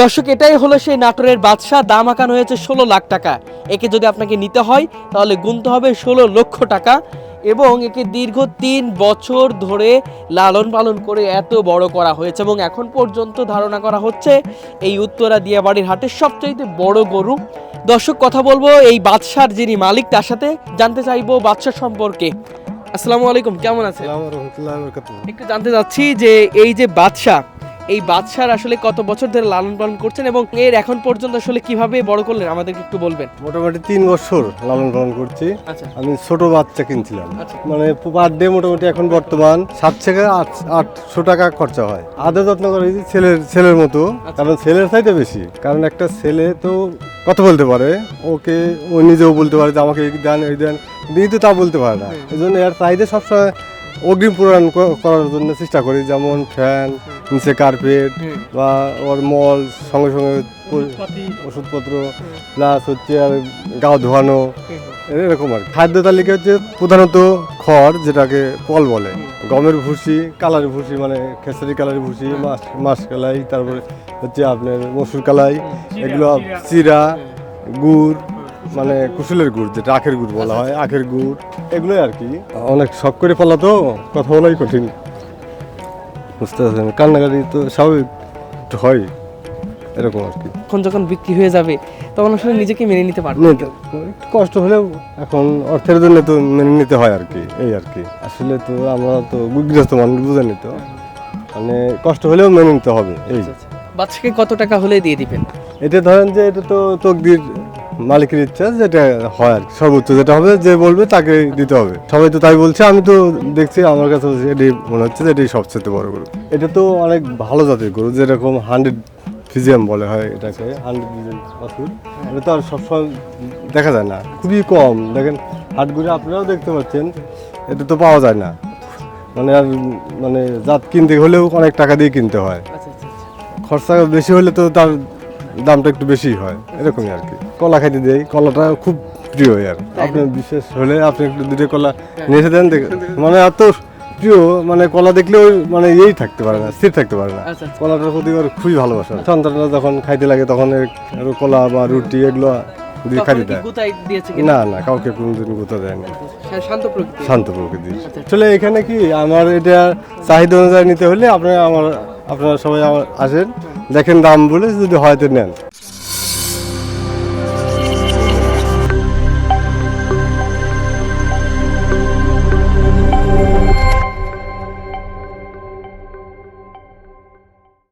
দর্শক, এটাই হলো সেই নাটোরের বাদশা। দাম আঁকানো হয়েছে 16 লাখ টাকা। একে যদি আপনাকে নিতে হয় তাহলে গুনতে হবে 16 লক্ষ টাকা, এবং একে দীর্ঘ 3 বছর ধরে লালন পালন করে এত বড় করা হয়েছে, এবং এখন পর্যন্ত ধারণা করা হচ্ছে এই উত্তরা দিয়াবাড়ির হাটের সবচাইতে বড় গরু। দর্শক, কথা বলবো এই বাদশার যিনি মালিক তার সাথে, জানতে চাইবো বাদশা সম্পর্কে। আসসালামু আলাইকুম, কেমন আছেন? একটু জানতে চাচ্ছি যে এই যে বাদশা, এই বাদশার আসলে কত বছর ধরে লালন পালন করছেন এবং এর এখন পর্যন্ত আসলে কিভাবে বড় করলেন আমাদেরকে একটু বলবেন। মোটামুটি 3 বছর লালন পালন করছি। আচ্ছা। আমি ছোট বাচ্চা কিনছিলাম, আচ্ছা। মানে পার ডে মোটামুটি এখন বর্তমান 7 থেকে 800 টাকা খরচা হয়। আদর যত্ন করে ছেলের মতো, কারণ ছেলের চাইতে বেশি, কারণ একটা ছেলে তো কথা বলতে পারে, ওকে ও নিজেও বলতে পারে যে আমাকে এই দেন এই দেন, কিন্তু তা বলতে পারে না। এই জন্য এর চাহিদা সবসময় অগ্রিম পূরণ করার জন্য চেষ্টা করি, যেমন ফ্যান, নিচে কার্পেট বা ওর মল, সঙ্গে সঙ্গে ওষুধপত্র, প্লাস হচ্ছে আর গা ধোয়ানো, এরকম আর খাদ্য তালিকা হচ্ছে প্রধানত খড়, যেটাকে পল বলে, গমের ভুসি, কালার ভুসি, মানে খেসারি কালার ভুসি, মাছ কালাই, তারপরে হচ্ছে আপনার মসুর কালাই, এগুলো চিরা, গুড়, মানে কুশলের গুড়, যেটা আখের গুড় বলা হয়, আখের গুড়, এগুলোই আর কি। অনেক শখ করে পালা তো, কথা বলাই কঠিন, বুঝতে পারছেন, কান্নাকাটি তো স্বাভাবিক হয়, এরকম আর কি। এখন যখন বিক্রি হয়ে যাবে তখন আসলে নিজেকে মেনে নিতে পারবেন। একটু কষ্ট হলেও এখন অর্থের জন্য তো মেনে নিতে হয় আর কি, এই আর কি। আসলে তো আমরা তো গৃহস্থ মানুষ, বুঝেনি তো, মানে কষ্ট হলেও মেনে নিতে হবে এই। বাদশাকে কত টাকা হলে দিয়ে দিবেন? এটা ধরেন যে এটা তো তকদির, মালিকের ইচ্ছা, যেটা হয় আর কি, সর্বোচ্চ যেটা হবে, যে বলবে তাকে দিতে হবে। সবাই তো তাই বলছে, আমি তো দেখছি, আমার কাছে এটাই মনে হচ্ছে যে এটাই সবচেয়ে বড় গরু। এটা তো অনেক ভালো জাতের গরু, যেরকম 100 ফিজিয়াম বলে হয় এটাকে, 100 ফিজিয়াম বাছুর। এটা তো আর সবসময় দেখা যায় না, খুবই কম। দেখেন হাট ঘুরে আপনারাও দেখতে পাচ্ছেন, এটা তো পাওয়া যায় না, মানে আর মানে জাত কিনতে হলেও অনেক টাকা দিয়ে কিনতে হয়, খরচা বেশি হলে তো তার দামটা একটু বেশি হয়, এরকমই আর কি। কলা খাইতে দেই, কলাটা খুব প্রিয় আর আপনার, বিশেষ হলে আপনি একটু দুটো কলা নিয়ে এসে দেন, মানে এত প্রিয়, মানে কলা দেখলে ওই মানে এই থাকতে পারে না, স্থির থাকতে পারে না। কলাটার প্রতি ওর খুবই ভালোবাসা। সন্তানরা যখন খাইতে লাগে তখন কলা বা রুটি এগুলো দিয়ে খাইতে দেয়। না না, কাউকে কোনোদিন গুঁতা দেয়নি, শান্ত প্রকৃতি। আসলে এখানে কি আমার এটা চাহিদা অনুযায়ী নিতে হলে আপনারা সবাই আসেন, দেখেন, দাম বলে যদি হয়তো নেন।